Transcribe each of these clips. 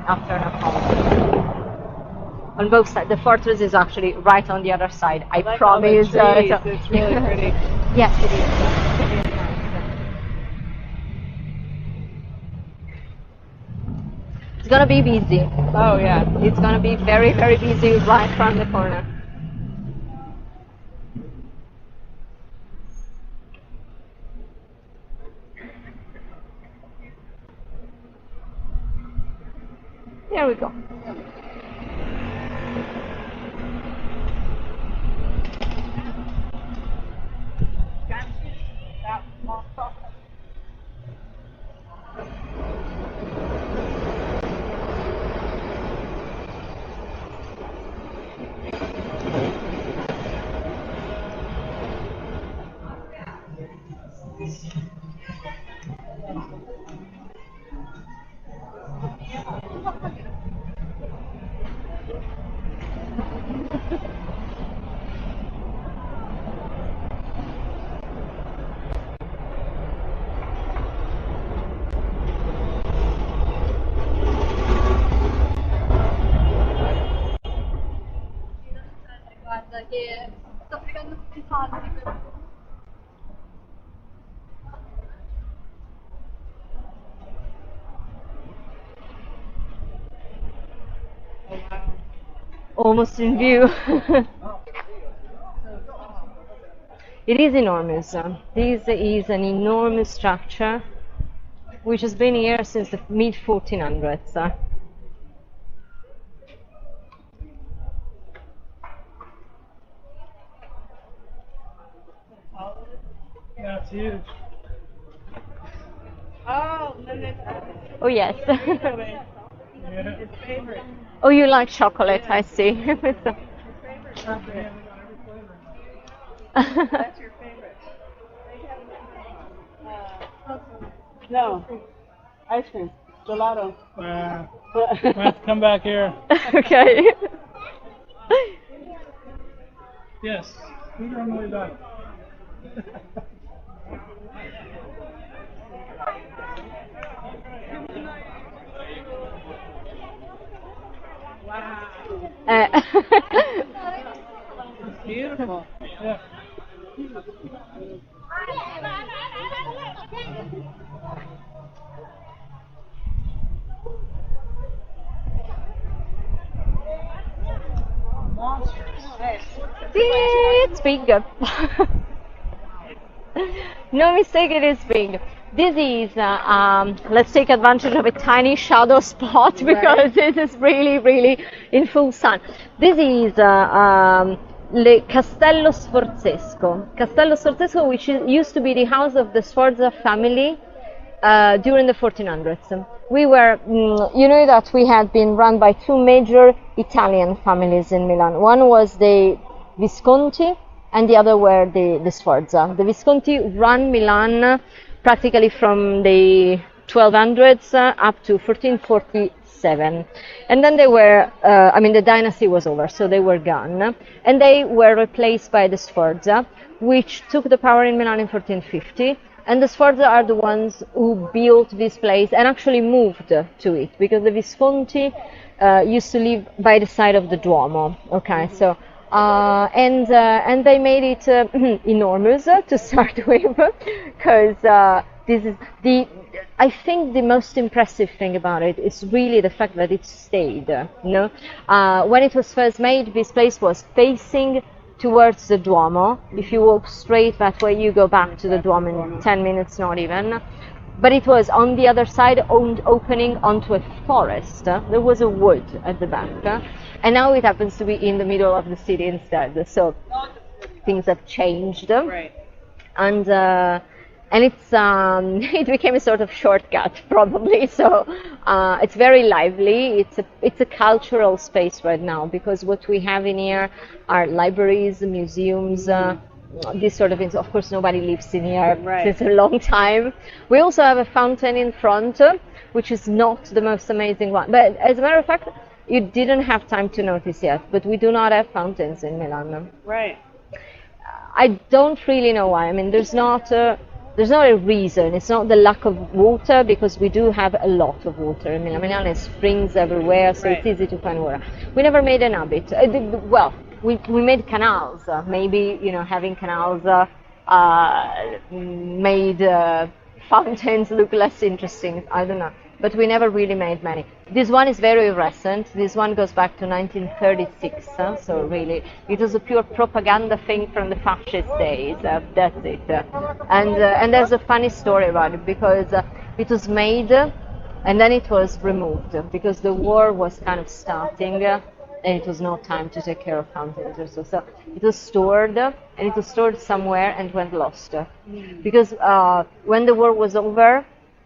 after an assault. On both sides. The fortress is actually right on the other side. I like promise. All the trees. It's really pretty. Yes, it is. It is nice. It's gonna be busy. Oh yeah. It's gonna be very, very busy right from the corner. There we go. Guarda che sto fregando tutti i soldi per... Almost in view. It is enormous. This is an enormous structure which has been here since the mid 1400s. Yeah, it's huge. Oh, no. Oh yes. Yeah. His favorite. Oh, you like chocolate, I see. His favorite chocolate. That's your favorite. No. Ice cream. Gelato. Let's come back here. Okay. Yes. Who's on the way back? Wow. It's beautiful. Yeah. It's big. No mistake, it is big. This is, let's take advantage of a tiny shadow spot because it is really, really in full sun. This is the Castello Sforzesco. Castello Sforzesco, which used to be the house of the Sforza family during the 1400s. We were, you know that we had been run by two major Italian families in Milan. One was the Visconti and the other were the Sforza. The Visconti ran Milan practically from the 1200s up to 1447. And then they were, the dynasty was over, so they were gone. And they were replaced by the Sforza, which took the power in Milan in 1450. And the Sforza are the ones who built this place and actually moved to it, because the Visconti used to live by the side of the Duomo. Okay, so and they made it enormous to start with, because this is I think the most impressive thing about it is really the fact that it stayed. When it was first made, this place was facing towards the Duomo. If you walk straight that way, you go back to the Duomo in 10 minutes, not even. But it was on the other side, opening onto a forest. There was a wood at the back, and now it happens to be in the middle of the city instead. So things have changed, Right. And it's it became a sort of shortcut probably. So it's very lively. It's a cultural space right now, because what we have in here are libraries, museums, these sort of things. Of course, nobody lives in here since a long time. We also have a fountain in front, which is not the most amazing one. But as a matter of fact, you didn't have time to notice yet, but we do not have fountains in Milan. Right. I don't really know why. I mean, there's not there's not a reason. It's not the lack of water, because we do have a lot of water in Milan. Milan has springs everywhere, so it's easy to find water. We never made an habit. Well, we made canals. Maybe, you know, having canals made fountains look less interesting. I don't know. But we never really made many. This one is very recent. This one goes back to 1936. So really, it was a pure propaganda thing from the fascist days. That's it. And there's a funny story about it, because it was made and then it was removed because the war was kind of starting. And it was no time to take care of fountains or so. So it was stored, and it was stored somewhere and went lost. Because when the war was over,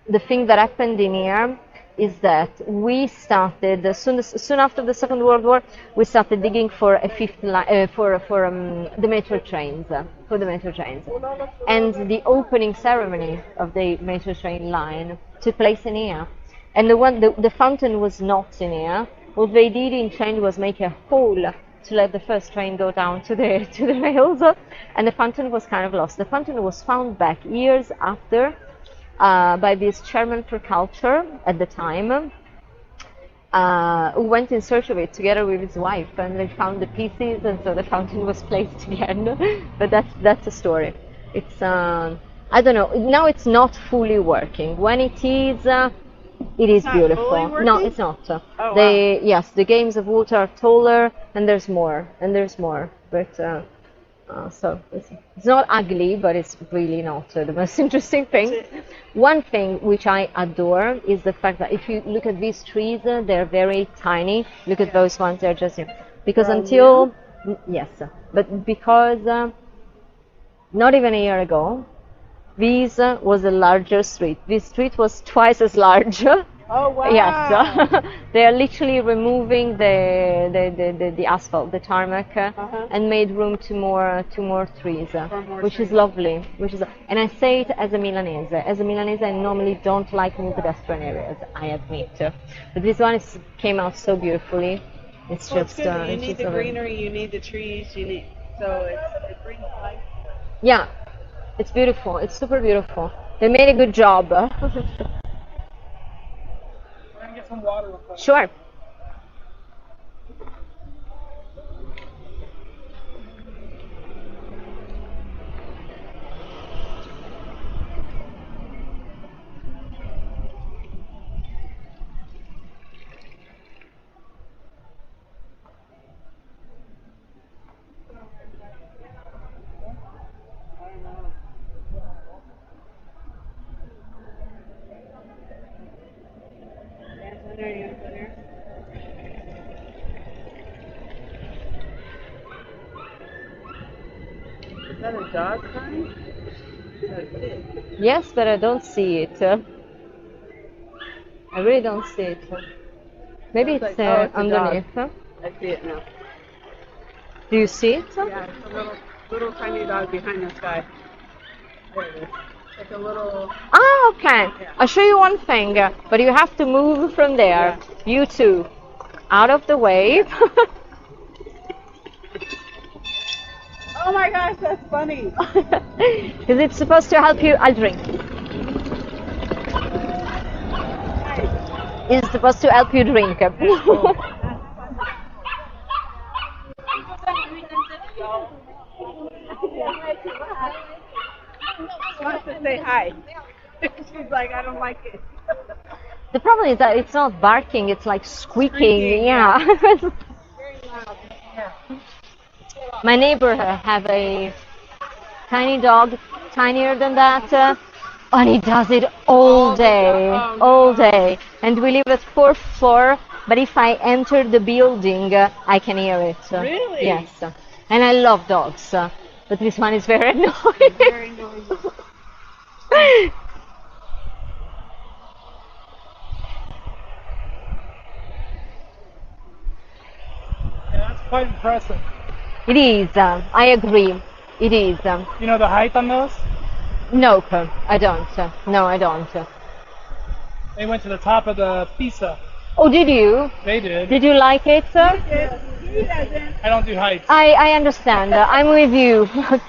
the thing that happened in here is that we started, soon after the Second World War, we started digging for a fifth line, for the metro trains, And the opening ceremony of the metro train line took place in here. And the fountain was not in here. What they did in change was make a hole to let the first train go down to the rails, and the fountain was kind of lost. The fountain was found back years after by this chairman for culture at the time, who went in search of it together with his wife, and they found the pieces, and so the fountain was placed again. But that's a story. It's I don't know. Now it's not fully working. When it is. It is beautiful. No, it's not. Oh, Yes, the games of water are taller, and there's more. But so it's not ugly, but it's really not the most interesting thing. One thing which I adore is the fact that if you look at these trees, they're very tiny. Look at those ones; they're just because because not even a year ago, this was a larger street. This street was twice as large. Oh wow! Yes, they are literally removing the asphalt, the tarmac, and made room to more trees, which is lovely. And I say it as a Milanese. As a Milanese, I normally don't like new pedestrian areas, I admit. But this one came out so beautifully. It's just. It's good. You need the greenery. You need the trees. It brings life. Yeah. It's beautiful. It's super beautiful. They made a good job. We're gonna get some water real quick. Sure. Is that a dog sign? Yes, but I don't see it. I really don't see it. Maybe it's it's a underneath. I see it now. Do you see it? Yeah, it's a little tiny dog behind this guy. There it is. Like a little. Ah, okay. I'll show you one thing, but you have to move from there. You two, out of the way. Oh my gosh, that's funny. Because it's supposed to help you. I'll drink. It's supposed to help you drink. She wants to say hi. She's like, I don't like it. The problem is that it's not barking, it's like squeaking. Yeah. Very loud. Yeah. My neighbor have a tiny dog, tinier than that, and he does it all day. And we live at 4th floor, but if I enter the building, I can hear it. Really? Yes. And I love dogs, but this one is very annoying. Very noisy. Yeah, that's quite impressive. It is, I agree. It is. You know the height on those? No, I don't. No, I don't. They went to the top of the Pisa. Oh, did you? They did. Did you like it? Yes. I don't do heights. I understand. I'm with you.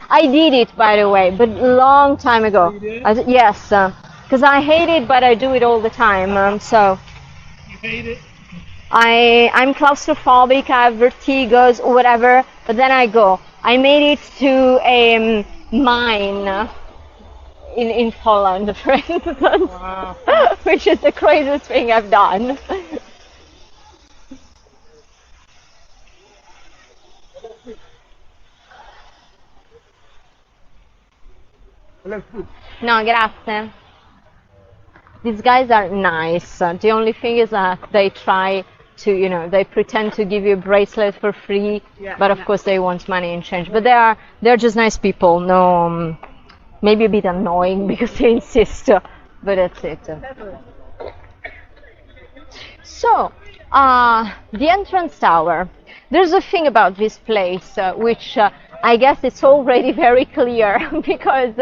I did it, by the way, but long time ago. You did? Yes, because I hate it, but I do it all the time. So You hate it? I'm claustrophobic. I have vertigos, whatever. But then I go. I made it to a mine in Poland, for instance, Wow. which is the craziest thing I've done. No, grazie. These guys are nice. The only thing is that they try to, they pretend to give you a bracelet for free, Yeah, but of yeah. course they want money in change. But they're just nice people. No, maybe a bit annoying because they insist, but that's it. So, the entrance tower. There's a thing about this place which I guess it's already very clear because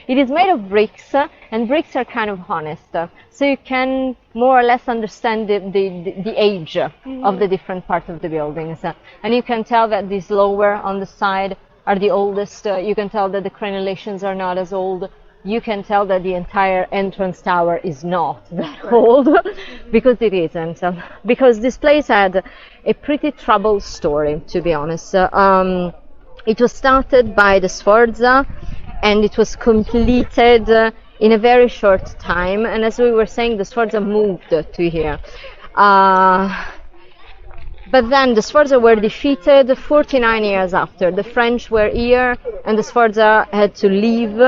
it is made of bricks and bricks are kind of honest. So you can more or less understand the age of the different parts of the buildings. And you can tell that these lower on the side are the oldest. You can tell that the crenellations are not as old. You can tell that the entire entrance tower is not that old, because it isn't. Because this place had a pretty troubled story, to be honest. It was started by the Sforza, and it was completed in a very short time. And as we were saying, the Sforza moved to here. But then the Sforza were defeated 49 years after. The French were here, and the Sforza had to leave.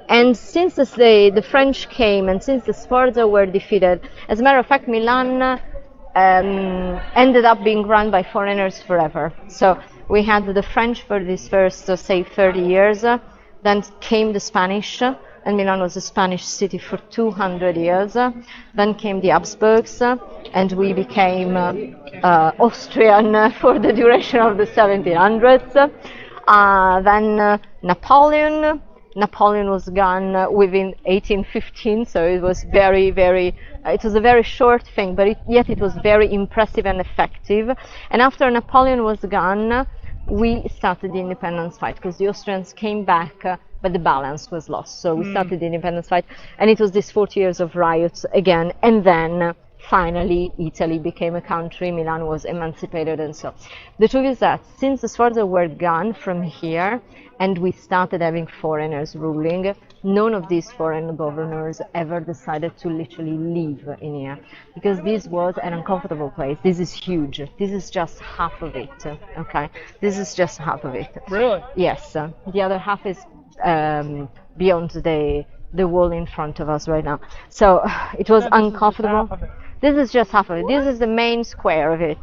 And since the French came, and since the Sforza were defeated, as a matter of fact, Milan ended up being run by foreigners forever. So we had the French for these first, say, 30 years. Then came the Spanish, and Milan was a Spanish city for 200 years. Then came the Habsburgs, and we became Austrian for the duration of the 1700s. Then Napoleon. Napoleon was gone within 1815, so it was it was a very short thing, but yet it was very impressive and effective. And after Napoleon was gone, we started the independence fight, because the Austrians came back, but the balance was lost. So we started the independence fight, and it was these 40 years of riots again, and then finally Italy became a country, Milan was emancipated, and so. The truth is that since the Sforza were gone from here, and we started having foreigners ruling, none of these foreign governors ever decided to literally live in here, because this was an uncomfortable place. This is huge. This is just half of it, okay? This is just half of it. Really? Yes. The other half is beyond the wall in front of us right now. So it was uncomfortable. This is just half of it. This is the main square of it.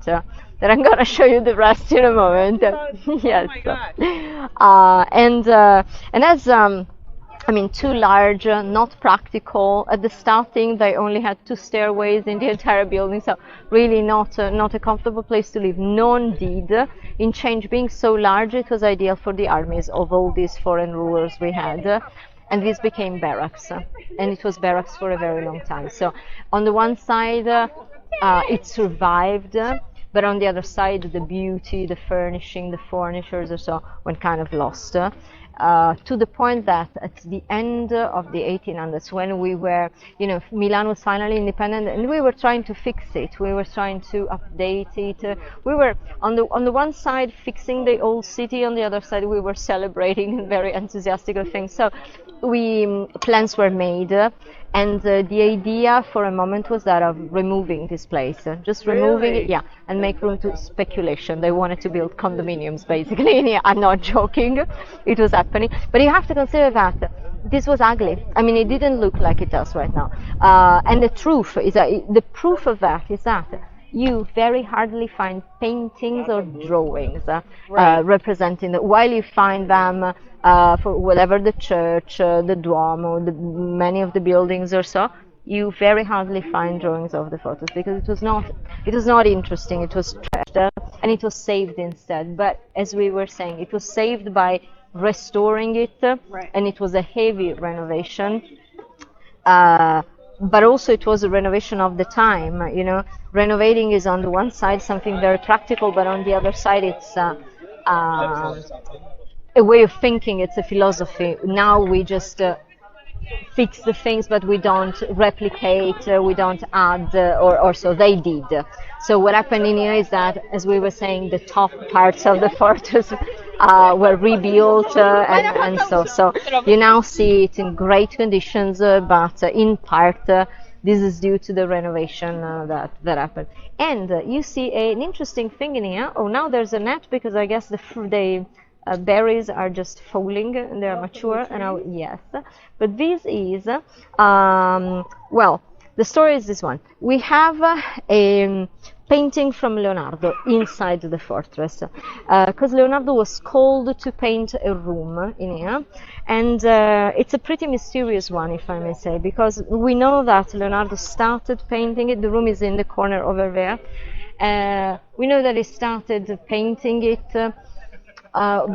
That I'm gonna show you the rest in a moment. Yes. Oh my God. And as too large, not practical. At the starting, they only had 2 stairways in the entire building, so really not a comfortable place to live. None did. In change, being so large, it was ideal for the armies of all these foreign rulers we had. And this became barracks, and it was barracks for a very long time. So on the one side, it survived, but on the other side, the beauty, the furnishing, the furnitures or so went kind of lost. To the point that at the end of the 1800s, when we were, Milan was finally independent, and we were trying to fix it, we were trying to update it. We were on the one side fixing the old city, on the other side we were celebrating very enthusiastic things. So plans were made, and the idea for a moment was that of removing this place, just removing it, yeah, and make room to speculation. They wanted to build condominiums, basically. And yeah, I'm not joking, it was happening. But you have to consider that this was ugly. I mean, it didn't look like it does right now. And the truth is that the proof of that is that you very hardly find paintings or drawings representing that, while you find them for whatever the church, the Duomo, many of the buildings or so, you very hardly find drawings of the photos, because it was not interesting, it was trashed, and it was saved instead. But as we were saying, it was saved by restoring it, and it was a heavy renovation. but also it was a renovation of the time. You know, renovating is on the one side something very practical, but on the other side it's a way of thinking. It's a philosophy. Now we just fix the things, but we don't replicate, we don't add, or so they did. So what happened in here is that, as we were saying, the top parts of the fortress were rebuilt, and so you now see it in great conditions, but in part this is due to the renovation that happened. And you see an interesting thing in here. Oh, now there's a net because I guess the berries are just falling and they are mature, and now yes, but this is well, the story is this one. We have a painting from Leonardo inside the fortress, because Leonardo was called to paint a room in here, and it's a pretty mysterious one, if I may say, because we know that Leonardo started painting it. The room is in the corner over there. We know that he started painting it.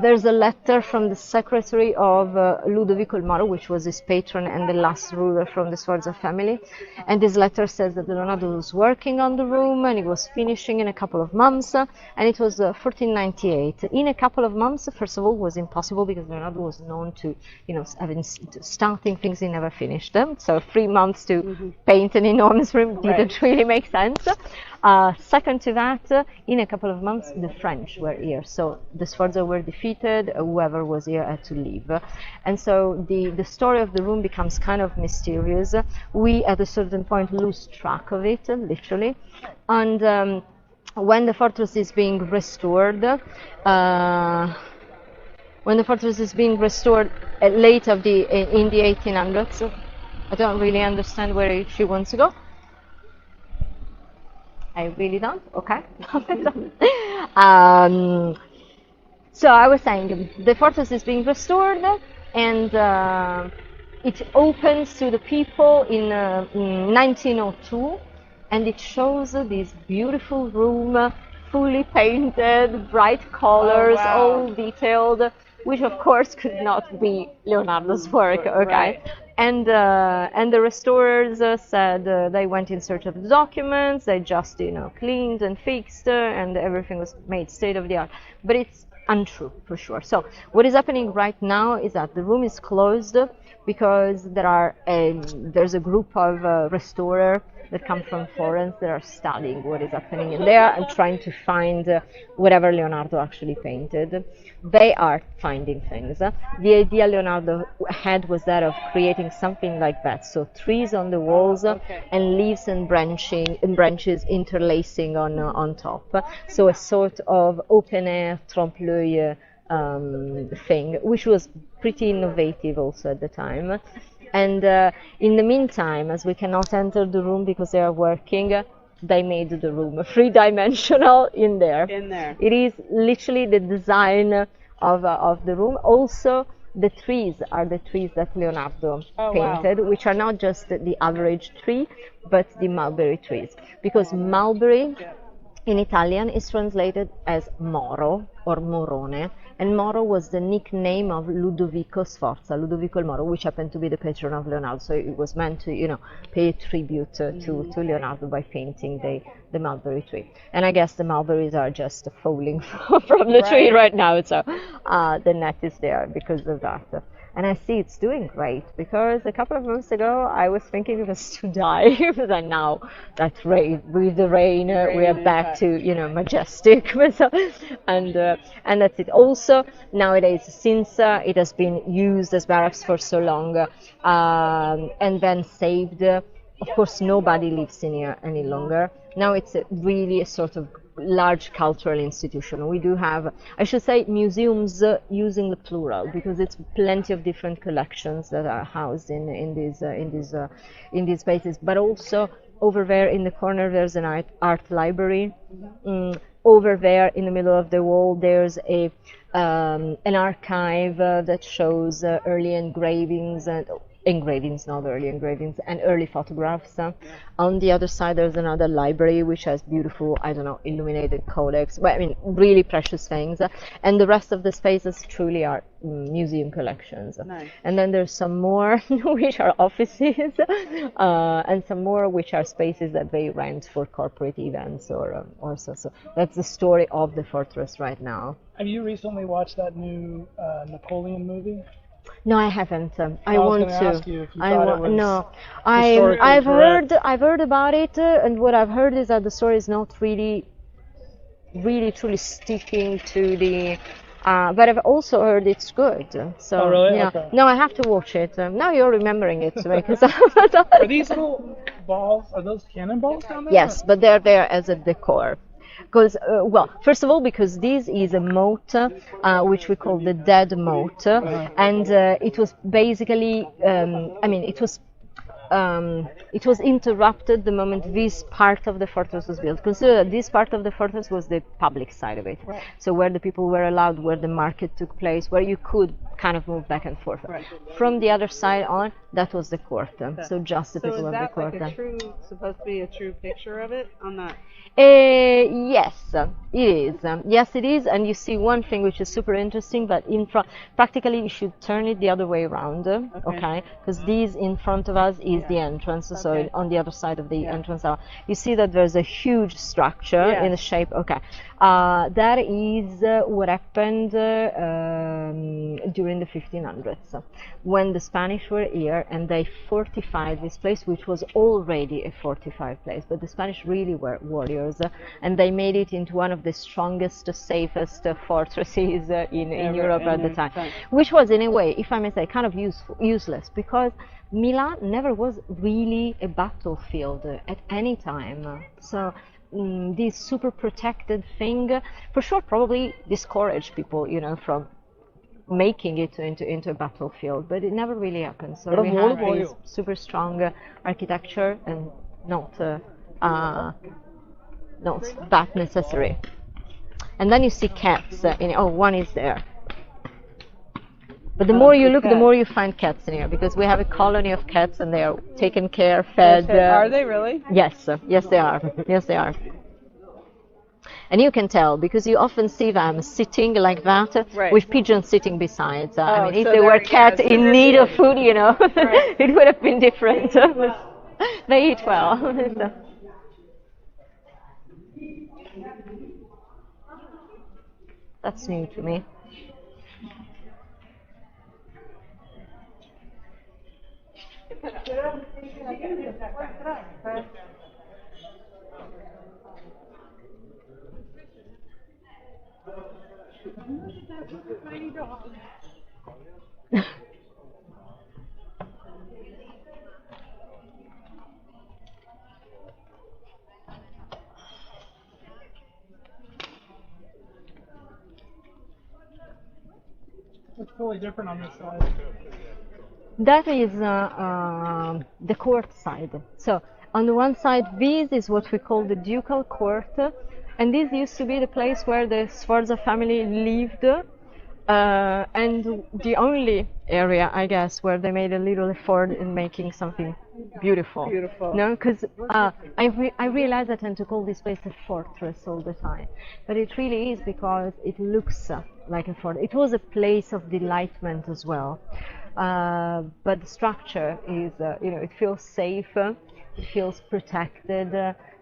There's a letter from the secretary of Ludovico il Moro, which was his patron and the last ruler from the Sforza family. And this letter says that Leonardo was working on the room and he was finishing in a couple of months. And it was 1498. In a couple of months, first of all, was impossible because Leonardo was known to, you know, starting things he never finished them. So 3 months to paint an enormous room didn't really make sense. Second to that, in a couple of months, the French were here. So the Sforza were defeated, whoever was here had to leave. And so the story of the room becomes kind of mysterious. We, at a certain point, lose track of it, literally. And when the fortress is being restored, late in the 1800s, I don't really understand where she wants to go. I really don't. Okay. So I was saying the fortress is being restored, and it opens to the people in 1902, and it shows this beautiful room, fully painted, bright colors, all detailed, which of course could not be Leonardo's work. Okay. Right. And the restorers said they went in search of the documents. They just, you know, cleaned and fixed, and everything was made state of the art. But it's untrue for sure. So what is happening right now is that the room is closed because there's a group of restorers that come from Florence that are studying what is happening in there and trying to find whatever Leonardo actually painted. They are finding things. The idea Leonardo had was that of creating something like that. So trees on the walls and leaves and branches interlacing on top. So a sort of open air trompe-l'œil thing, which was pretty innovative also at the time. And in the meantime, as we cannot enter the room because they are working, they made the room three-dimensional in there. It is literally the design of the room. Also, the trees are the trees that Leonardo painted, which are not just the average tree, but the mulberry trees. Because mulberry in Italian is translated as Moro or Morone, and Moro was the nickname of Ludovico Sforza, Ludovico il Moro, which happened to be the patron of Leonardo. So it was meant to, you know, pay tribute to Leonardo by painting the mulberry tree. And I guess the mulberries are just falling from the tree right now, so the net is there because of that. And I see it's doing great, because a couple of months ago I was thinking it was to die, but now that with the rain we are back to, you know, majestic. and that's it. Also nowadays, since it has been used as barracks for so long and then saved, of course nobody lives in here any longer. Now it's really a sort of large cultural institution. We do have, I should say, museums using the plural, because it's plenty of different collections that are housed in these spaces. But also over there in the corner there's an art library. Over there in the middle of the wall there's an archive that shows early engravings and engravings, not early engravings, and early photographs. On the other side, there's another library which has beautiful, I don't know, illuminated codex. Well, I mean, really precious things. And the rest of the spaces truly are museum collections. Nice. And then there's some more which are offices, and some more which are spaces that they rent for corporate events or so. So that's the story of the fortress right now. Have you recently watched that new Napoleon movie? No, I haven't. I was want gonna to. ask you if you thought it was No, historically I've correct. heard about it, and what I've heard is that the story is not really truly sticking to the. But I've also heard it's good. So Oh, really? yeah. Okay. No, I have to watch it. Now you're remembering it because. Are these little balls? Are those cannonballs down there? Yes, but they're there as a decor. Because, well, first of all, because this is a moat, which we call the dead moat, and it was basically, I mean, it was interrupted the moment this part of the fortress was built. Consider that this part of the fortress was the public side of it. Right. So where the people were allowed, where the market took place, where you could kind of move back and forth. Right. From the other side on, that was the court. So just the So people is of the that court. like supposed to be a true picture of it on that? Yes, it is. Yes, it is. And you see one thing which is super interesting, but in front, practically you should turn it the other way around, okay? Because this in front of us is the entrance, so Okay. on the other side of the entrance, you see that there's a huge structure in the shape, okay. That is what happened during the 1500s, when the Spanish were here and they fortified this place, which was already a fortified place, but the Spanish really were warriors, and they made it into one of the strongest, safest fortresses in Europe at the time, which was in a way, if I may say, kind of useless, because Milan never was really a battlefield at any time. So this super protected thing, for sure, probably discouraged people, from making it into a battlefield, but it never really happened. So we have this super strong architecture and not that necessary. And then you see cats. One is there. But the more you look, the more you find cats in here, because we have a colony of cats and they are taken care, fed. Are they really? Yes, yes they are. Yes they are. And you can tell because you often see them sitting like that, with pigeons sitting beside. I mean, if they were cats in need of food, it would have been different. They eat well. That's new to me. It's totally different on this side. That is the court side. So on the one side, this is what we call the ducal court, and this used to be the place where the Sforza family lived, and the only area, I guess, where they made a little effort in making something beautiful. No, because I realize I tend to call this place a fortress all the time, but it really is because it looks like a fortress. It was a place of delightment as well. But the structure is, it feels safe, it feels protected,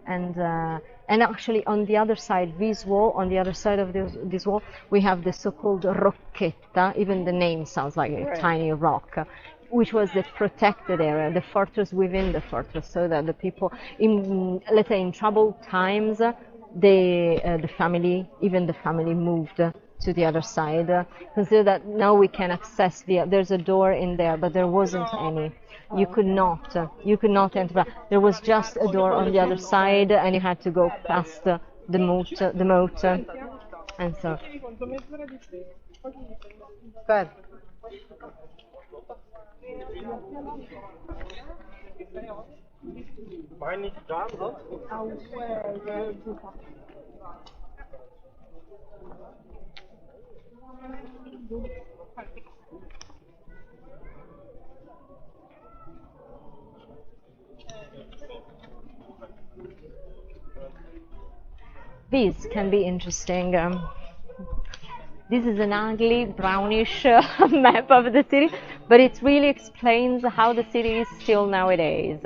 and actually on the other side, on the other side of this wall, we have the so-called rocchetta. Even the name sounds like a tiny rock, which was the protected area, the fortress within the fortress, so that the people, let's say in troubled times, the family moved to the other side. Consider that now we can access there's a door in there, but there wasn't any. You could not enter. There was just a door on the other side, and you had to go past the moat, and so. Good. This can be interesting. This is an ugly brownish map of the city, but it really explains how the city is still nowadays.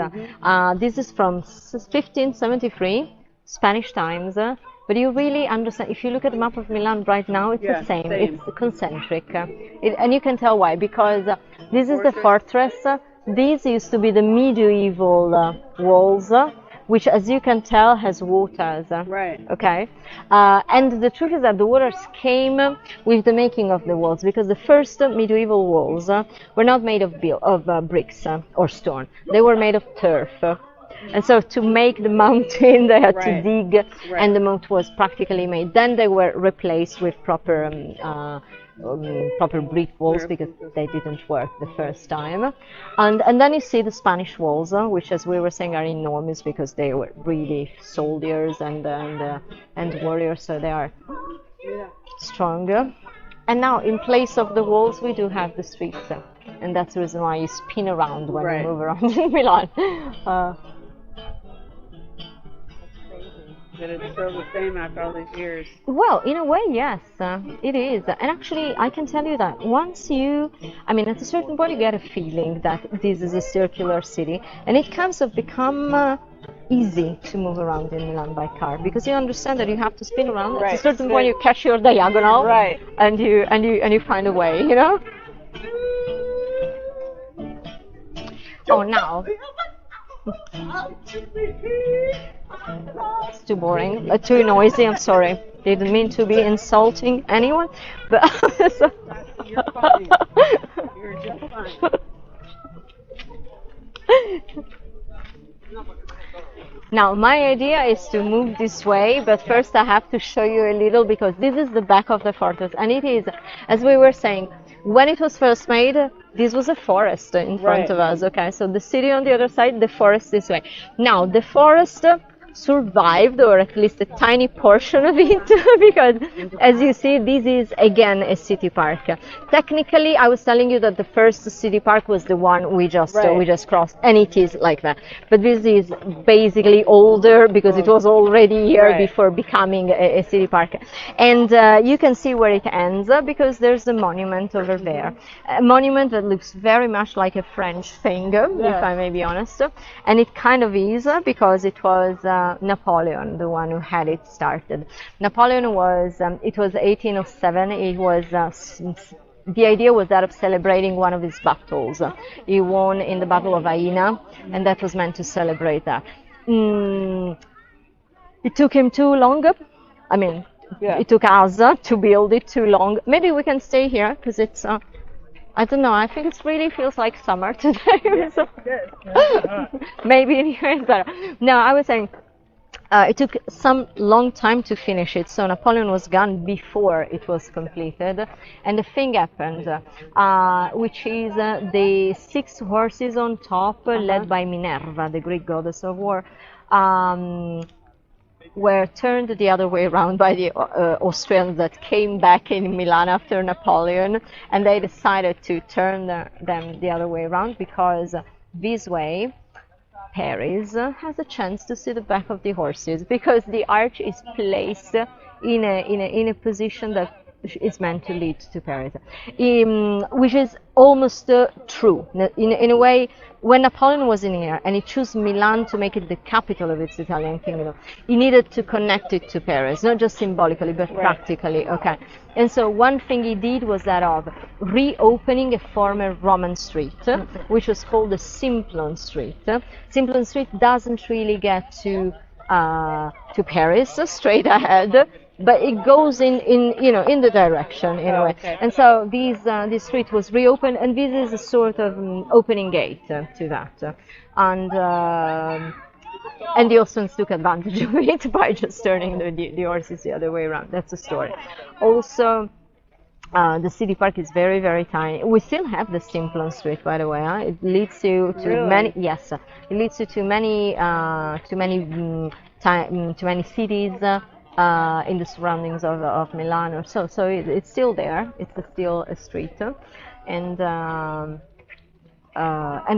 This is from 1573, Spanish times, but you really understand, if you look at the map of Milan right now, it's the same. It's concentric. And you can tell why, because this is the fortress. These used to be the medieval walls, which, as you can tell, has waters. Right. Okay. And the truth is that the waters came with the making of the walls, because the first medieval walls were not made of bricks or stone. They were made of turf. And so to make the mountain, they had to dig, and the moat was practically made. Then they were replaced with proper brick walls, because they didn't work the first time. And then you see the Spanish walls, which, as we were saying, are enormous, because they were really soldiers and warriors, so they are stronger. And now, in place of the walls, we do have the streets, and that's the reason why you spin around when you move around in Milan. That it's still the same after all these years. Well, in a way, yes, it is. And actually, I can tell you that once at a certain point, you get a feeling that this is a circular city, and it kind of become easy to move around in Milan by car, because you understand that you have to spin around. At a certain point, you catch your diagonal, and you find a way, you know. Oh, now. It's too boring, too noisy. I'm sorry. Didn't mean to be insulting anyone, but You're fine. You're just fine. Now, my idea is to move this way, but first I have to show you a little, because this is the back of the fortress, and it is, as we were saying, when it was first made, this was a forest in front of us, okay? So the city on the other side, the forest this way. Now, the forest survived, or at least a tiny portion of it, because, as you see, this is again a city park. Technically, I was telling you that the first city park was the one we just crossed, and it is like that. But this is basically older, because it was already here before becoming a city park. And you can see where it ends, because there's a monument over there, a monument that looks very much like a French thing, if I may be honest. And it kind of is, because it was Napoleon, the one who had it started. Napoleon was, it was 1807, it was, the idea was that of celebrating one of his battles. He won in the Battle of Aina, and that was meant to celebrate that. It took him too long. I mean, it took us to build it too long. Maybe we can stay here, because it's, I don't know, I think it really feels like summer today. So maybe in here is better. No, I was saying, it took some long time to finish it, so Napoleon was gone before it was completed, and the thing happened, which is the 6 horses on top, led by Minerva, the Greek goddess of war, were turned the other way around by the Austrians that came back in Milan after Napoleon, and they decided to turn them the other way around, because this way Paris has a chance to see the back of the horses, because the arch is placed in a position that is meant to lead to Paris, which is almost true. In a way, when Napoleon was in here and he chose Milan to make it the capital of its Italian kingdom, he needed to connect it to Paris, not just symbolically, but practically, okay? And so one thing he did was that of reopening a former Roman street, which was called the Simplon Street. Simplon Street doesn't really get to Paris straight ahead, but it goes in the direction in a way. And so this street was reopened, and this is a sort of opening gate to that. And the Austrians took advantage of it by just turning the horses the other way around. That's the story. Also, the city park is very, very tiny. We still have the Simplon Street, by the way. It leads you to many. Yes, it leads you to many cities in the surroundings of Milan or so. So it's still there. It's still a street, and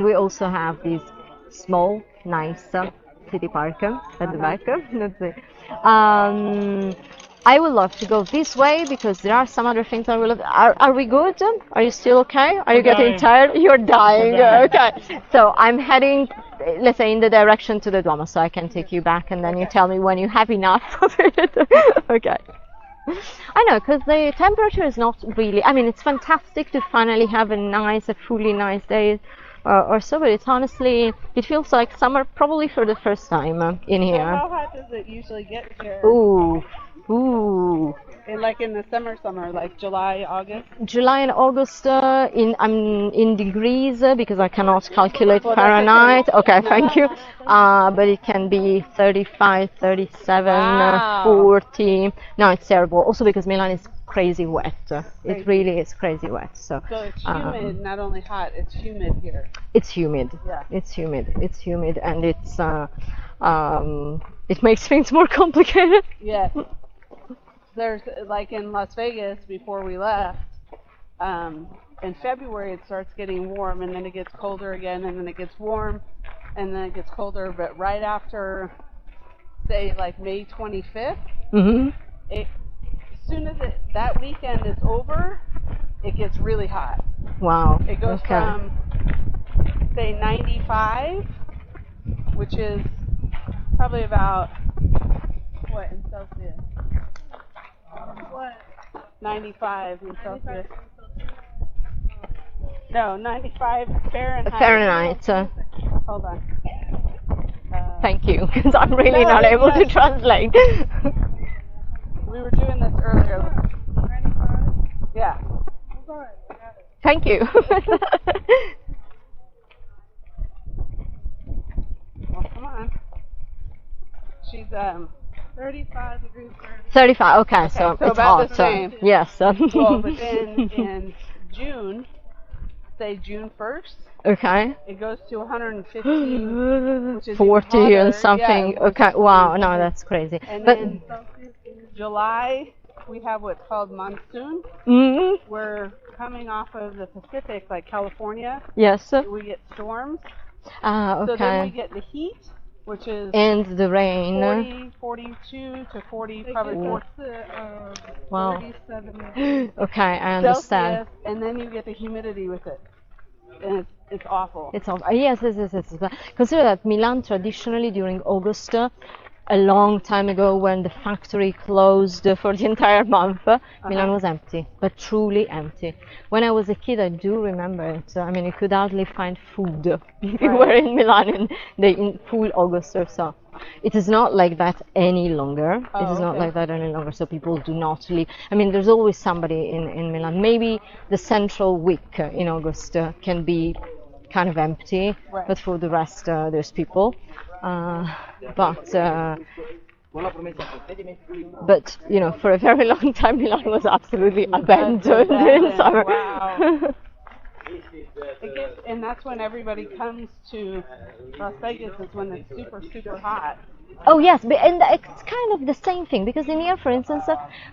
we also have these small, nice city park at the back. That's it. I would love to go this way because there are some other things I would love. Are we good? Are you still okay? Are you getting dying. tired? You're dying. We're dying. Okay. So I'm heading, let's say, in the direction to the Duomo, so I can take you back, and then you tell me when you have enough of it. Okay. I know, because the temperature is not really. I mean, it's fantastic to finally have a fully nice day. Or so, but it's honestly, it feels like summer probably for the first time in So here. how hot does it usually get here? Ooh. Like in the summer, like July, August? July and August in degrees because I cannot calculate Well, that's Fahrenheit. okay. Okay, thank you. But it can be 35, 37, Wow. 40. No, it's terrible. Also because Milan is crazy wet. It really is crazy wet. So it's humid, not only hot, it's humid here. it's humid. Yeah. It's humid, and it makes things more complicated. Yeah. There's, like in Las Vegas, before we left, in February it starts getting warm, and then it gets colder again, and then it gets warm, and then it gets colder, but right after, say, like May 25th, as soon as that weekend is over, it gets really hot. Wow. It goes from, say, 95, which is probably about, what, in Celsius? What? 95 in Celsius. No, 95 Fahrenheit. Fahrenheit. Hold on. Thank you, because I'm really not able to translate. We were doing this earlier. 95? Yeah. Thank you. Well, come on. She's 35 degrees Fahrenheit. 35. Okay, so it's about hot. the same. Yes. Well, but then in June, say June 1st, Okay. it goes to 115, which is 40 even hotter. and something. Yeah, Okay. Wow. No, that's crazy. And But then July, we have what's called monsoon. We're coming off of the Pacific, like California. yes. We get storms. Okay. So then we get the heat, which is And the rain. 40, 42 to 40, probably 40. Wow. 47 Okay, I understand. Celsius, and then you get the humidity with it. And it's awful. It's all, yes. Consider that Milan traditionally during August, a long time ago when the factory closed for the entire month, Milan was empty, but truly empty. When I was a kid, I do remember it. I mean, you could hardly find food if you were in Milan in full August or so. It is not like that any longer. It is not like that any longer. So people do not leave. I mean, there's always somebody in Milan. Maybe the central week in August can be kind of empty, but for the rest, there's people. But you know, for a very long time, Milan was absolutely abandoned in summer. Wow. And that's when everybody comes to Las Vegas, is when it's super, super hot. Oh yes, and it's kind of the same thing because in here, for instance,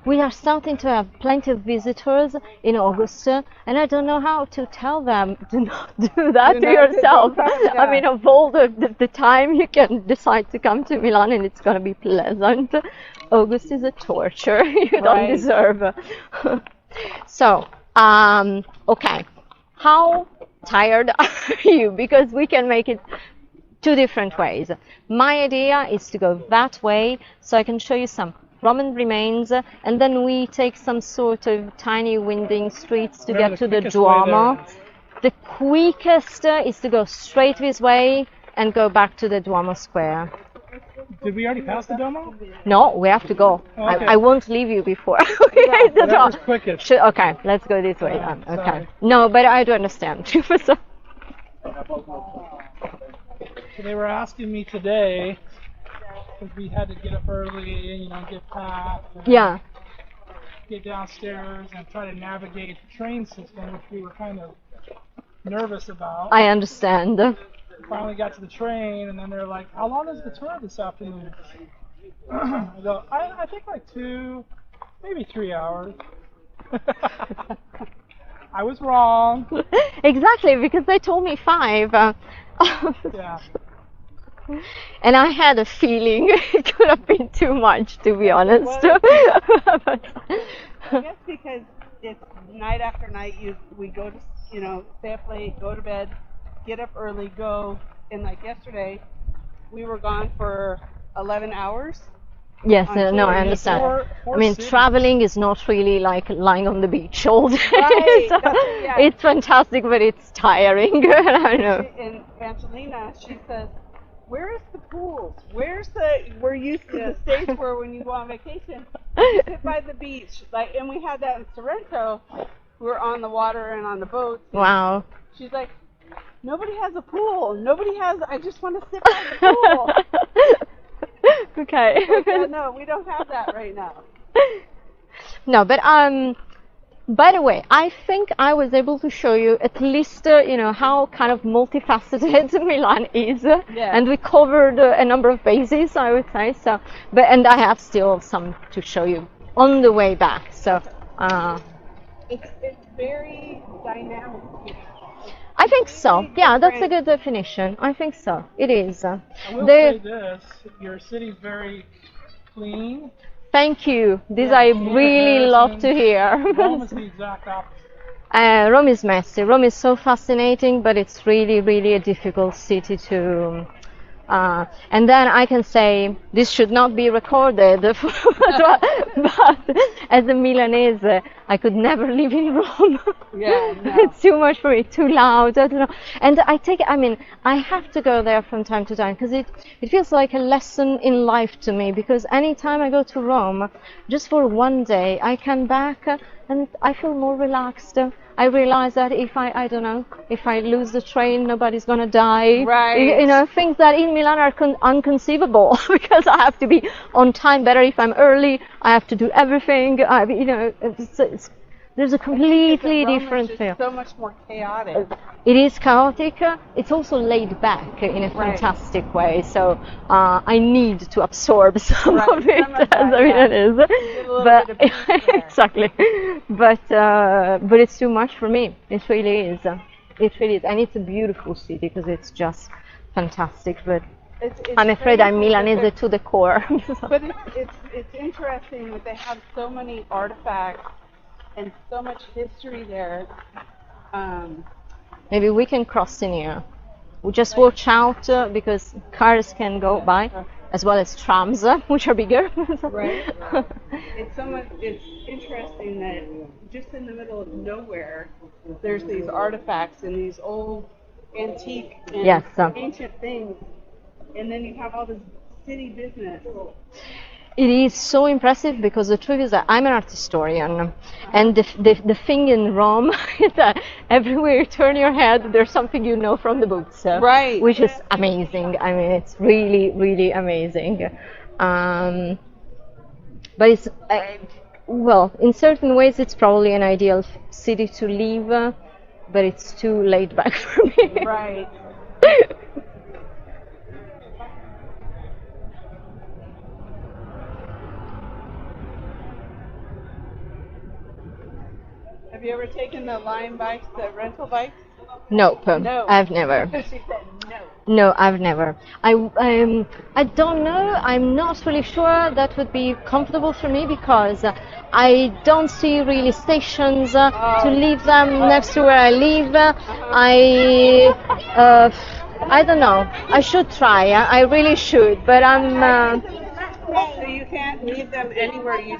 we are starting to have plenty of visitors in August, and I don't know how to tell them do not do that to yourself. I mean, of all the time you can decide to come to Milan and it's going to be pleasant, August is a torture. You don't deserve. So, okay, how tired are you? Because we can make it two different ways. My idea is to go that way so I can show you some Roman remains, and then we take some sort of tiny winding streets to get to the Duomo. The quickest is to go straight this way and go back to the Duomo Square. Did we already pass the Duomo? No, we have to go. Okay. I won't leave you before. Okay, the That was quickest. Okay, let's go this way then. Okay. Sorry. No, but I do understand. So, So they were asking me today, because we had to get up early, get packed, and get downstairs and try to navigate the train system, which we were kind of nervous about. I understand. Finally got to the train, and then they're like, how long is the tour this afternoon? I go, I think like 2, maybe 3 hours. I was wrong. Exactly, because they told me 5. Yeah. And I had a feeling it could have been too much, to be honest. I guess because it's night after night, we go to, stay up late, go to bed, get up early, go. And like yesterday, we were gone for 11 hours. Yes, no, I understand. I mean, traveling is not really like lying on the beach all day. Right. So it's fantastic, but it's tiring. I know. And Angelina, she says, "Where's the pools? We're used to the States where when you go on vacation, you sit by the beach." And we had that in Sorrento. We were on the water and on the boats. Wow. She's like, "Nobody has a pool. I just want to sit by the pool." Okay. No, we don't have that right now. No, but by the way, I think I was able to show you at least how kind of multifaceted Milan is, and we covered a number of bases, I would say. So, and I have still some to show you on the way back. So, it's very dynamic. I think so. Yeah, that's a good definition. I think so. It is. I will say this: your city's very clean. Thank you. This I really love to hear. Rome is the exact opposite. Rome is messy. Rome is so fascinating, but it's really, really a difficult city to. And then I can say this should not be recorded, but as a Milanese, I could never live in Rome. Yeah, no. It's too much for me, too loud. I don't know. And I have to go there from time to time because it feels like a lesson in life to me. Because anytime I go to Rome, just for one day, I come back and I feel more relaxed. I realize that if I lose the train, nobody's gonna die. Right. Things that in Milan are unconceivable because I have to be on time. Better if I'm early. I have to do everything. There's a completely different feel. So much more chaotic. It is chaotic. It's also laid back in a fantastic way. So I need to absorb some of it. It is. But exactly. But it's too much for me. It really is. It really is, and it's a beautiful city because it's just fantastic. But I'm afraid I'm Milanese to the core. But it's interesting that they have so many artifacts and so much history there. Maybe we can cross in here. We just watch out because cars can go by, as well as trams, which are bigger. Right. It's interesting that just in the middle of nowhere, there's these artifacts and these old antique and ancient things, and then you have all this city business. It is so impressive because the truth is that I'm an art historian, and the thing in Rome is that everywhere you turn your head, there's something from the books, right? Which is amazing. I mean, it's really, really amazing. But it's in certain ways, it's probably an ideal city to live, but it's too laid back for me. Right. Have you ever taken the Lime bikes, the rental bikes? Nope. No. I've never. She said no. No, I've never. I don't know. I'm not really sure that would be comfortable for me because I don't see really stations to leave them next to where I live. I don't know. I should try. I really should, but I'm. So you can't leave them anywhere. You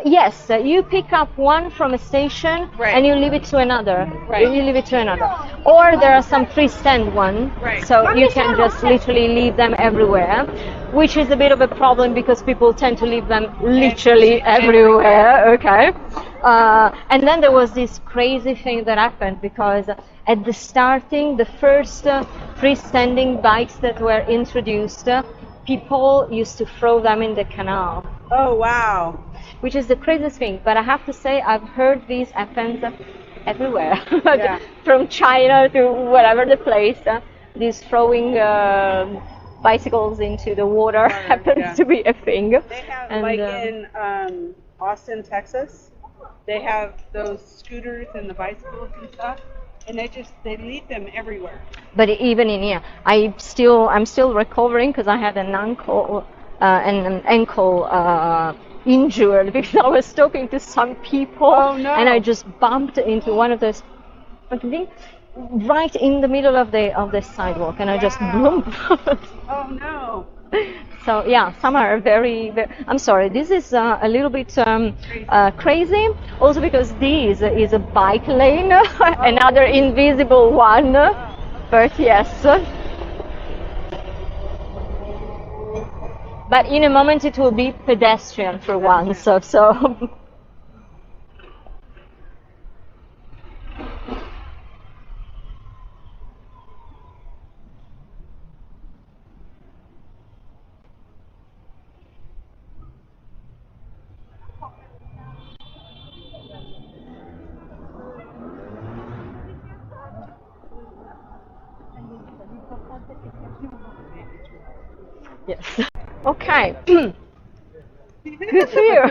Yes, you pick up one from a station and you leave it to another. Right. You leave it to another. Or there are some freestand ones, so you can just literally leave them everywhere, which is a bit of a problem because people tend to leave them literally everywhere. Okay. And then there was this crazy thing that happened because at the starting, the first freestanding bikes that were introduced, people used to throw them in the canal. Oh, wow. Which is the craziest thing. But I have to say, I've heard this happens everywhere. From China to whatever the place. This throwing bicycles into the water happens to be a thing. They have, in Austin, Texas, they have those scooters and the bicycles and stuff. and they leave them everywhere. But even in here, I'm still recovering because I had an ankle injured because I was talking to some people, and I just bumped into one of those things right in the middle of the sidewalk, and I just boom. Oh no. So yeah, some are very, very. I'm sorry. This is a little bit crazy. Also because this is a bike lane, another invisible one. But yes. But in a moment it will be pedestrian for once. So. Yes. Okay. Good for you.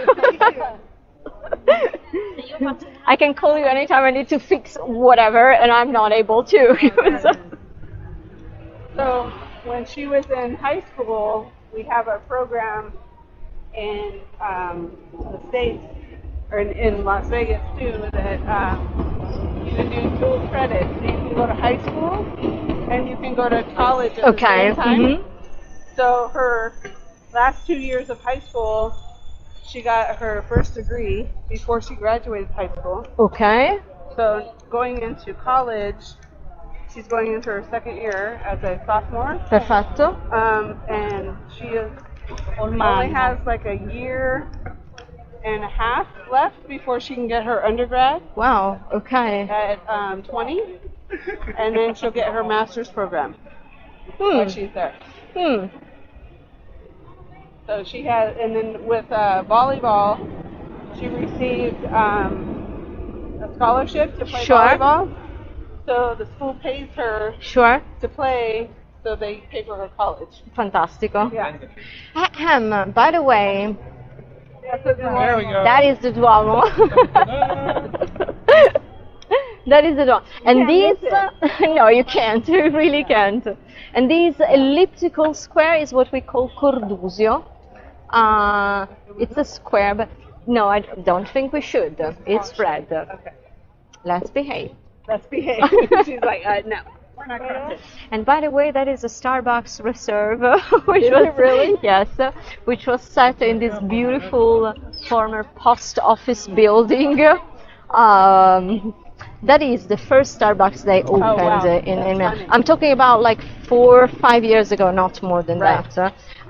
I can call you anytime I need to fix whatever, and I'm not able to. So when she was in high school, we have a program in the States, or in Las Vegas too, that you can do dual credit. So you can go to high school and you can go to college at the same time. Mm-hmm. So her last 2 years of high school, she got her first degree before she graduated high school. Okay. So going into college, she's going into her second year as a sophomore. Perfetto. And she only has like a year and a half left before she can get her undergrad. Wow. Okay. At 20, and then she'll get her master's program while she's there. So she had, and then with volleyball, she received a scholarship to play volleyball. So the school pays her to play, so they pay for her college. Fantastico. Yeah. By the way, There we go. that is the Duomo. That is the Duomo. And these, no, you can't. You really can't. And this elliptical square is what we call Cordusio. It's a square, but no, I don't think we should. It's red. Okay. Let's behave. Let's behave. She's like, no, we're not going to. And by the way, that is a Starbucks reserve, which Is it really? Yes, which was set in this beautiful former post office building. That is the first Starbucks they opened in Milan. I'm talking about like 4 or 5 years ago, not more than that.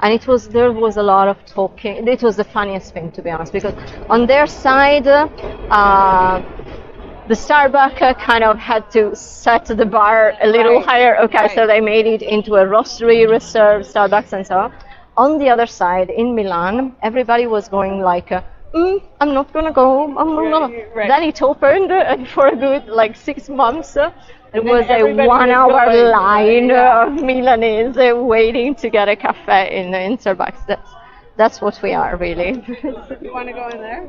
And there was a lot of talking. It was the funniest thing, to be honest, because on their side, the Starbucks kind of had to set the bar a little higher. Okay, so they made it into a roastery reserve Starbucks and so on. On the other side, in Milan, everybody was going like, I'm not gonna go. Then it opened, and for a good 6 months, it was a 1 hour line of Milanese waiting to get a cafe in Starbucks. That's what we are, really. You want to go in there?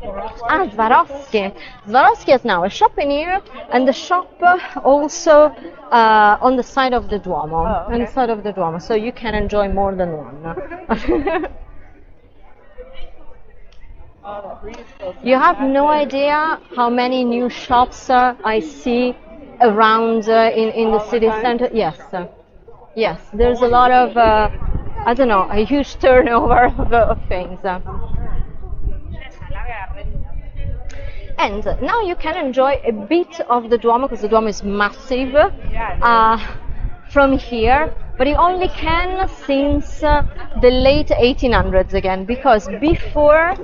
Swarovski. Swarovski is now a shop in here, and the shop also on the side of the Duomo. On the side of the Duomo, so you can enjoy more than one. You have no idea how many new shops I see around in the city center. Yes, there's a lot of a huge turnover of things. And now you can enjoy a bit of the Duomo, because the Duomo is massive, from here, but you only can since the late 1800s again, because before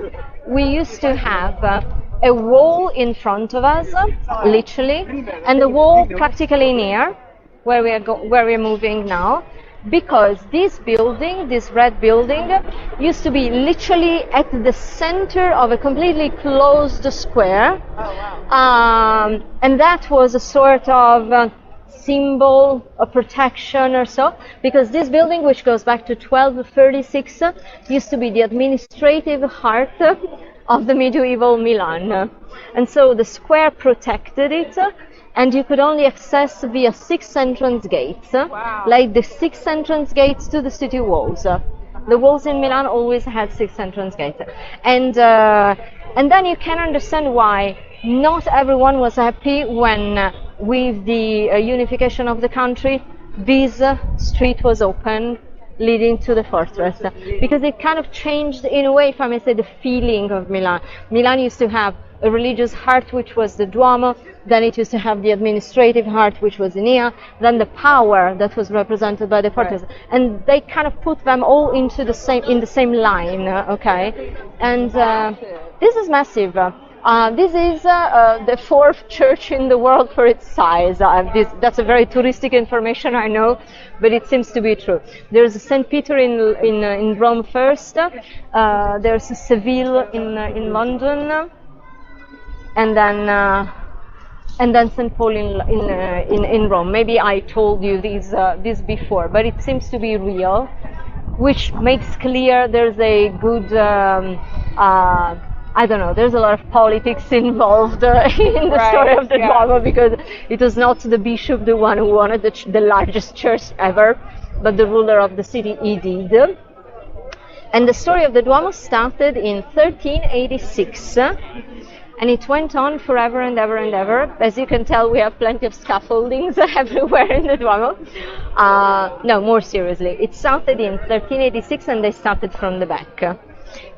we used to have a wall in front of us, literally, and the wall practically near where we're moving now, because this building, this red building, used to be literally at the center of a completely closed square. And that was a sort of symbol of protection or so, because this building, which goes back to 1236, used to be the administrative heart of the medieval Milan. And so the square protected it, and you could only access via 6 entrance gates, like the 6 entrance gates to the city walls. The walls in Milan always had 6 entrance gates. And then you can understand why not everyone was happy when, with the unification of the country, this street was open leading to the fortress, because it kind of changed, in a way, if I may say, the feeling of Milan. Milan used to have a religious heart, which was the Duomo, then it used to have the administrative heart, which was Enea, then the power that was represented by the fortress, and they kind of put them all into the same line, okay? And this is massive. This is the 4th church in the world for its size. That's a very touristic information, I know, but it seems to be true. There's St. Peter in Rome first, there's Seville in London, and then St. Paul in Rome. Maybe I told you this before, but it seems to be real, which makes clear there's a good I don't know, there's a lot of politics involved in the story of the Duomo, because it was not the bishop the one who wanted the largest church ever, but the ruler of the city, he did. And the story of the Duomo started in 1386, and it went on forever and ever and ever. As you can tell, we have plenty of scaffoldings everywhere in the Duomo. No, more seriously, it started in 1386, and they started from the back.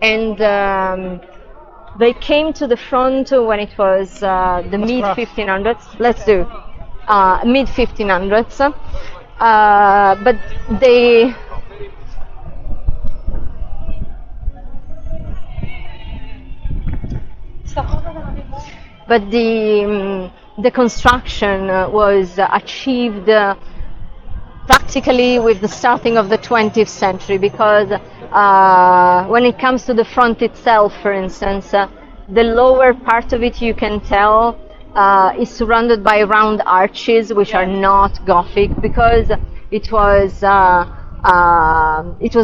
And they came to the front when it was the mid-1500s. Let's do mid-1500s. But they... But the construction was achieved practically with the starting of the 20th century, because when it comes to the front itself, for instance, the lower part of it, you can tell, is surrounded by round arches, which are not Gothic, because it was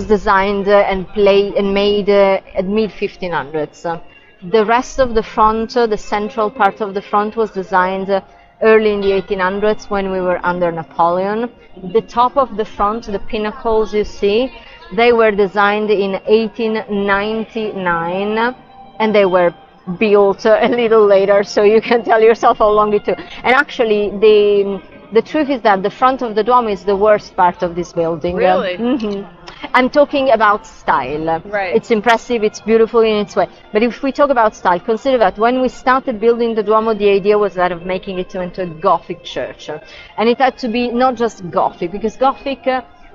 designed and made at mid-1500s. The rest of the front, the central part of the front, was designed early in the 1800s when we were under Napoleon. The top of the front, the pinnacles you see, they were designed in 1899, and they were built a little later, so you can tell yourself how long it took. And actually, the truth is that the front of the Duomo is the worst part of this building. Really? Mm-hmm. I'm talking about style. Right. It's impressive, it's beautiful in its way. But if we talk about style, consider that when we started building the Duomo, the idea was that of making it into a Gothic church. And it had to be not just Gothic, because Gothic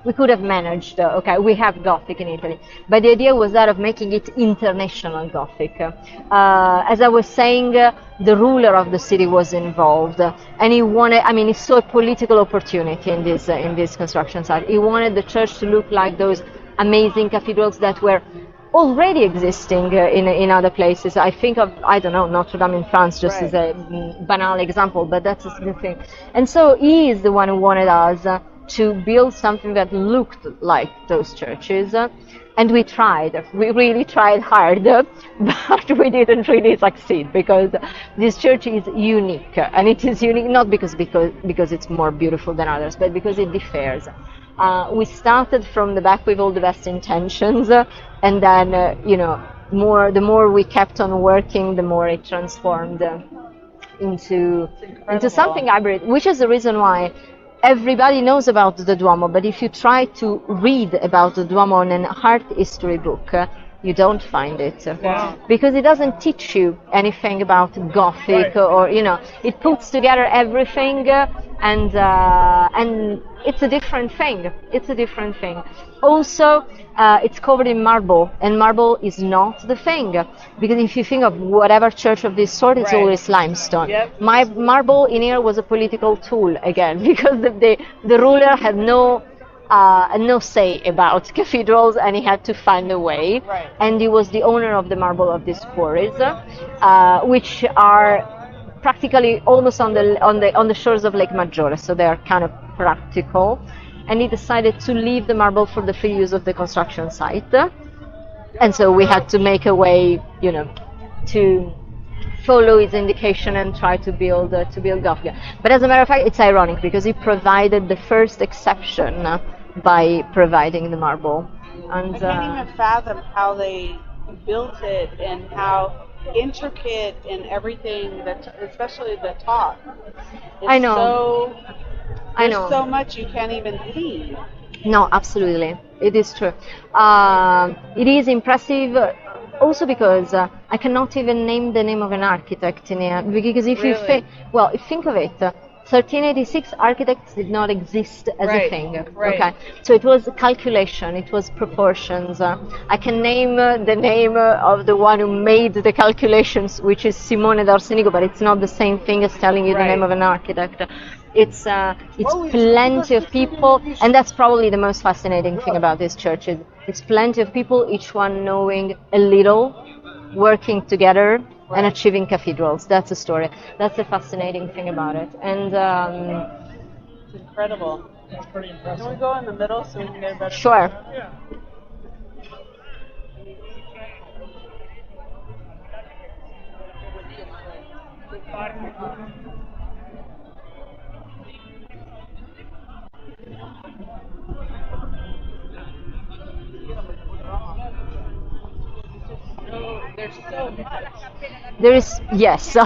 we could have managed, okay, we have Gothic in Italy, but the idea was that of making it international Gothic. As I was saying, the ruler of the city was involved, and he wanted, he saw a political opportunity in this construction site. He wanted the church to look like those amazing cathedrals that were already existing in other places. I think of, I don't know, Notre Dame in France, just as a banal example, but that's the thing. And so he is the one who wanted us to build something that looked like those churches, and we tried. We really tried hard, but we didn't really succeed, because this church is unique, and it is unique not because it's more beautiful than others, but because it differs. We started from the back with all the best intentions, and then the more we kept on working, the more it transformed into something hybrid, which is the reason why everybody knows about the Duomo, but if you try to read about the Duomo in an art history book, you don't find it. Wow. Because it doesn't teach you anything about Gothic, or it puts together everything, and it's a different thing. It's a different thing. Also, it's covered in marble, and marble is not the thing, because if you think of whatever church of this sort, it's always limestone. Yep. My marble in here was a political tool again, because the ruler had no say about cathedrals, and he had to find a way. Right. And he was the owner of the marble of these quarries, which are practically almost on the shores of Lake Maggiore, so they are kind of practical. And he decided to leave the marble for the free use of the construction site, and so we had to make a way, to follow his indication and try to build Gothic. But as a matter of fact, it's ironic because he provided the first exception by providing the marble. And I can't even fathom how they built it and how intricate and everything, that especially the top. I know. There's so much you can't even see. No, absolutely, it is true. It is impressive. Also because I cannot even name the name of an architect in here, because if you think of it, 1386 architects did not exist as a thing. Okay, so it was calculation, it was proportions. I can name the name of the one who made the calculations, which is Simone d'Arsenigo, but it's not the same thing as telling you the name of an architect. It's plenty of people, and that's probably the most fascinating thing about this church. It's plenty of people, each one knowing a little, working together and achieving cathedrals. That's the story. That's the fascinating thing about it. And it's incredible. It's pretty impressive. Can we go in the middle so we can get a better Sure. Yeah. There's so much. There is, yes.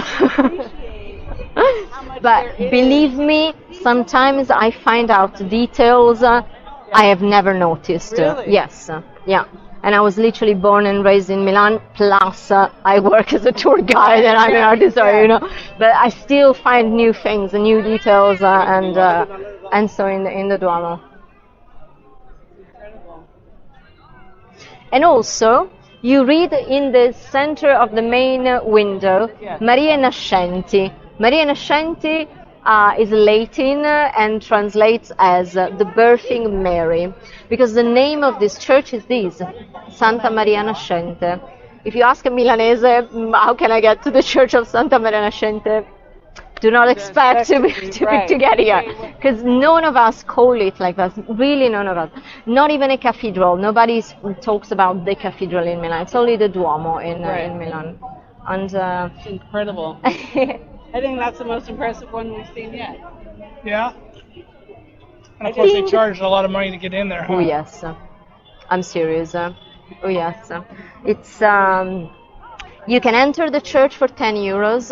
But believe me, sometimes I find out details I have never noticed. Really? Yes, yeah. And I was literally born and raised in Milan, plus I work as a tour guide and I'm an artist, you know. But I still find new things, new details, and so in the Duomo. And also, you read in the center of the main window, Maria Nascenti. Maria Nascenti is Latin and translates as the birthing Mary, because the name of this church is this, Santa Maria Nascente. If you ask a Milanese, how can I get to the church of Santa Maria Nascente? Do not expect to get here, because none of us call it like that. Really, none of us. Not even a cathedral. Nobody talks about the cathedral in Milan. It's only the Duomo in Milan. And it's incredible. I think that's the most impressive one we've seen yet. Yeah. And of course, they charged a lot of money to get in there. Huh? Oh yes, I'm serious. Oh yes, it's you can enter the church for 10 euros.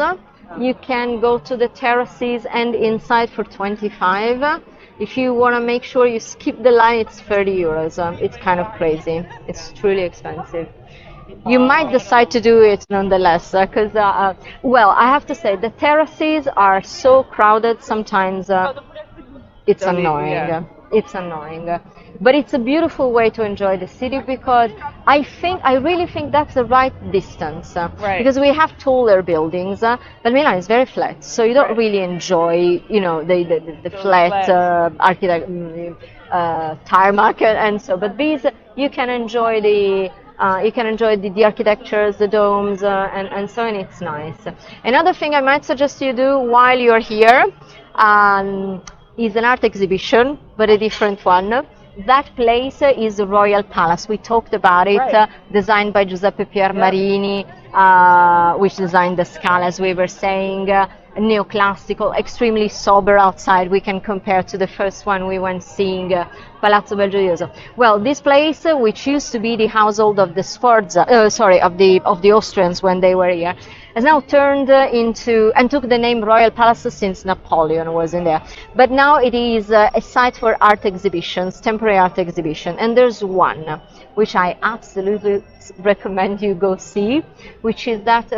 You can go to the terraces and inside for 25. If you want to make sure you skip the line, it's 30 euros. It's kind of crazy. It's truly expensive. You might decide to do it nonetheless, because, well, I have to say, the terraces are so crowded sometimes, it's annoying. Yeah. It's annoying. But it's a beautiful way to enjoy the city, because I really think that's the right distance. Because we have taller buildings, but Milan is very flat, so you don't really enjoy, you know, the flat tarmac and so. But these, you can enjoy the architectures, the domes, and so on. It's nice. Another thing I might suggest you do while you're here is an art exhibition, but a different one. That place is the Royal Palace. We talked about it, designed by Giuseppe Piermarini, which designed the Scala, as we were saying, neoclassical, extremely sober outside. We can compare to the first one we went seeing, Palazzo Belgioioso. Well, this place, which used to be the household of the of the Austrians when they were here, has now turned into, and took the name Royal Palace since Napoleon was in there. But now it is a site for art exhibitions, temporary art exhibition. And there's one, which I absolutely recommend you go see, which is that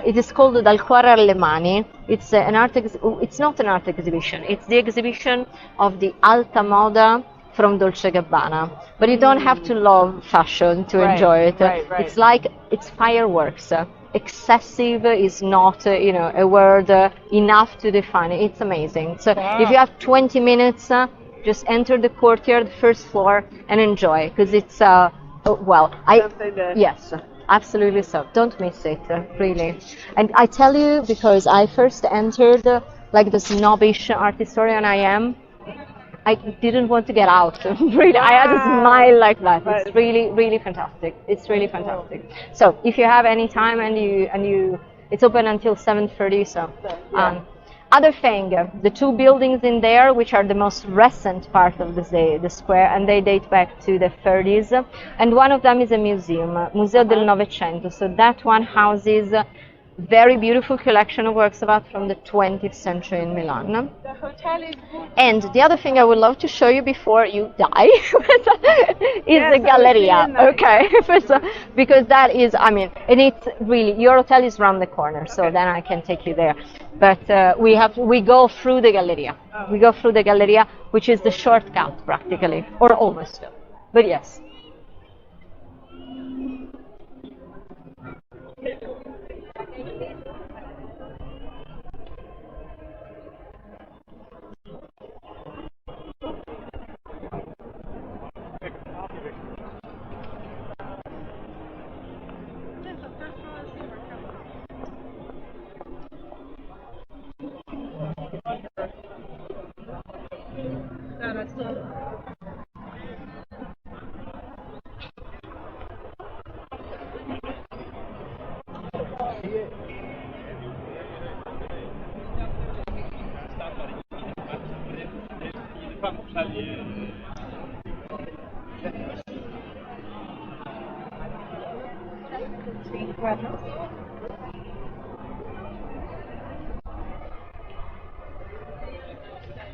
it is called Dal Cuore alle Mani. It's it's not an art exhibition. It's the exhibition of the Alta Moda from Dolce & Gabbana. But you don't have to love fashion to enjoy it. It's like, it's fireworks. Excessive is not, a word enough to define it. It's amazing. So if you have 20 minutes, just enter the courtyard, first floor, and enjoy, because it's yes, absolutely so. Don't miss it, really. And I tell you, because I first entered, like the snobbish art historian I am, I didn't want to get out. Really, I had a smile like that. It's really, really fantastic. It's really fantastic. So if you have any time and you, it's open until 7:30. So, other thing, the two buildings in there, which are the most recent part of the square, and they date back to the 30s. And one of them is a museum, Museo del Novecento. So that one houses very beautiful collection of works of art from the 20th century in Milan. The hotel is good. And the other thing I would love to show you before you die is the Galleria, okay? Because that is, I mean, and it's really, your hotel is around the corner, so then I can take you there. But we go through the Galleria. We go through the Galleria, which is the shortcut practically, or almost, but yes.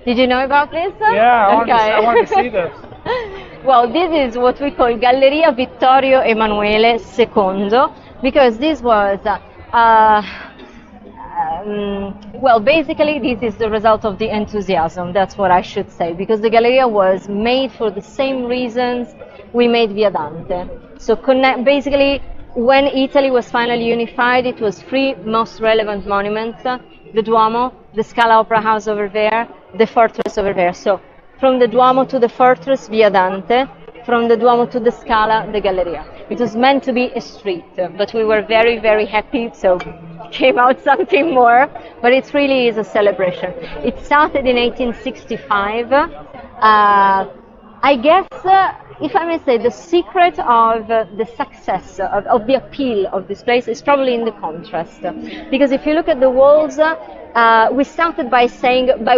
Did you know about this? Yeah, I wanted to see this. Well, this is what we call Galleria Vittorio Emanuele II, because this was, well, basically this is the result of the enthusiasm, that's what I should say, because the Galleria was made for the same reasons we made Via Dante. So basically, when Italy was finally unified, it was three most relevant monuments: the Duomo, the Scala Opera House over there, the fortress over there. So from the Duomo to the fortress, Via Dante; from the Duomo to the Scala, the Galleria. It was meant to be a street, but we were very, very happy, so came out something more. But it really is a celebration. It started in 1865. I guess, if I may say, the secret of the success, of the appeal of this place is probably in the contrast. Because if you look at the walls, we started by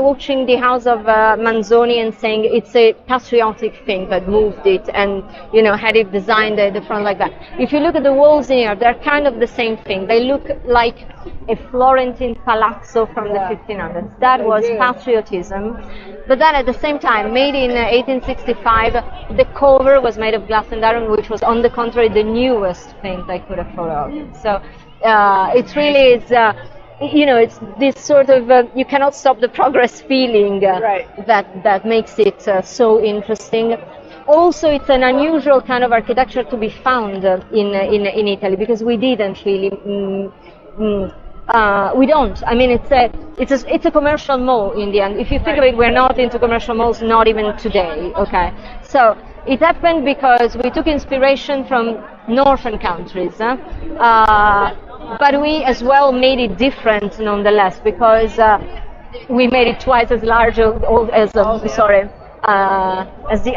watching the house of Manzoni and saying it's a patriotic thing that moved it and, you know, had it designed at the front like that. If you look at the walls here, they're kind of the same thing. They look like a Florentine palazzo from the 1500s. That was patriotism. But then at the same time, made in 1865, the cover was made of glass and iron, which was, on the contrary, the newest thing they could have thought of. So it really is, you know, it's this sort of, you cannot stop the progress feeling that makes it so interesting. Also, it's an unusual kind of architecture to be found in Italy, because we didn't really. We don't. I mean, it's a commercial mall in the end. If you think of it, we're not into commercial malls, not even today. Okay, so it happened because we took inspiration from northern countries, but we as well made it different nonetheless, because we made it twice as large as the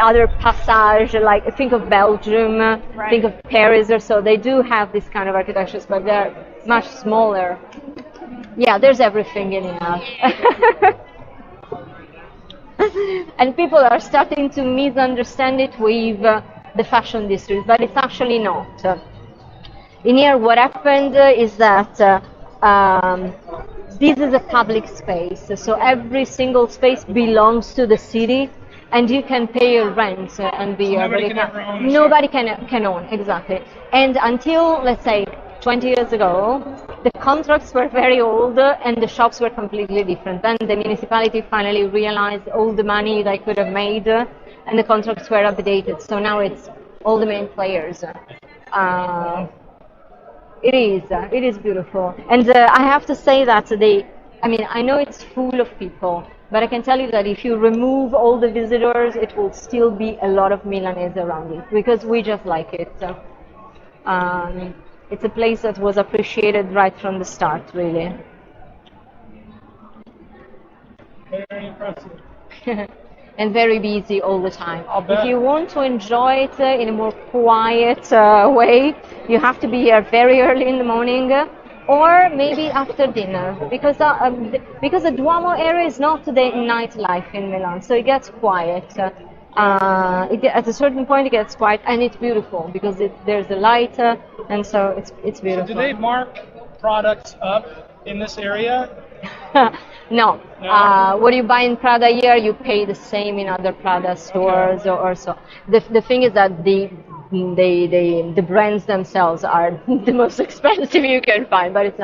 other passage. Like, think of Belgium, think of Paris, or so. They do have this kind of architectures, but they're much smaller. Yeah, there's everything in it. And people are starting to misunderstand it with the fashion district, but it's actually not. In here, what happened is that this is a public space, so every single space belongs to the city, and you can pay your rent and be nobody can own, exactly. And until, let's say, 20 years ago, the contracts were very old and the shops were completely different. Then the municipality finally realized all the money they could have made, and the contracts were updated. So now it's all the main players. It is beautiful. And I have to say that I mean, I know it's full of people, but I can tell you that if you remove all the visitors, it will still be a lot of Milanese around it, because we just like it. It's a place that was appreciated right from the start, really. Very impressive. and very busy all the time. I'll bet. If you want to enjoy it in a more quiet way, you have to be here very early in the morning. Or maybe after dinner, because the Duomo area is not the nightlife in Milan, so it gets quiet. At a certain point, it gets quiet, and it's beautiful because there's a light, and so it's beautiful. So do they mark products up in this area? No. What you buy in Prada here, you pay the same in other Prada stores or so. The thing is that the brands themselves are the most expensive you can find, but it's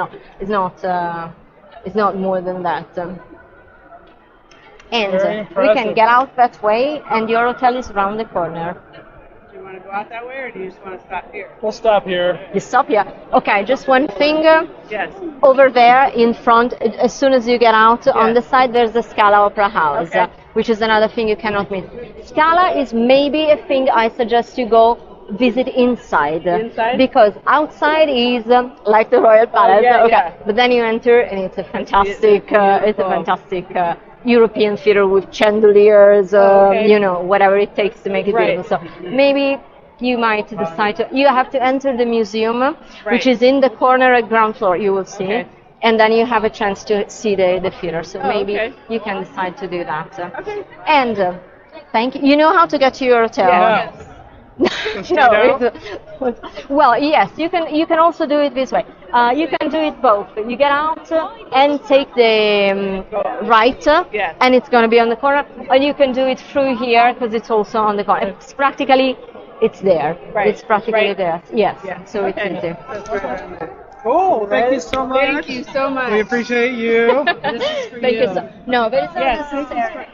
not more than that. And we can get out that way, and your hotel is around the corner. Do you want to go out that way, or do you just want to stop here? We'll stop here. You stop here. Okay, just one thing. Yes. Over there in front, as soon as you get out, on the side there's the Scala Opera House, which is another thing you cannot miss. Scala is maybe a thing I suggest you go visit inside. Because outside is like the Royal Palace. But then you enter and it's a fantastic, European theater with chandeliers, you know, whatever it takes to make it beautiful. So maybe you might decide to. You have to enter the museum, which is in the corner at ground floor. You will see, and then you have a chance to see the theater. So maybe you can decide to do that. And thank you. You know how to get to your hotel. Yes. No, well, yes, you can also do it this way. You can do it both. You get out and take the right, and it's going to be on the corner, or you can do it through here because it's also on the corner. It's practically, it's there. It's practically there. Yes. So it's easy. Cool. Thank you so much. Thank you so much. We appreciate you. This is for Thank you. you so. No, but it's not necessary.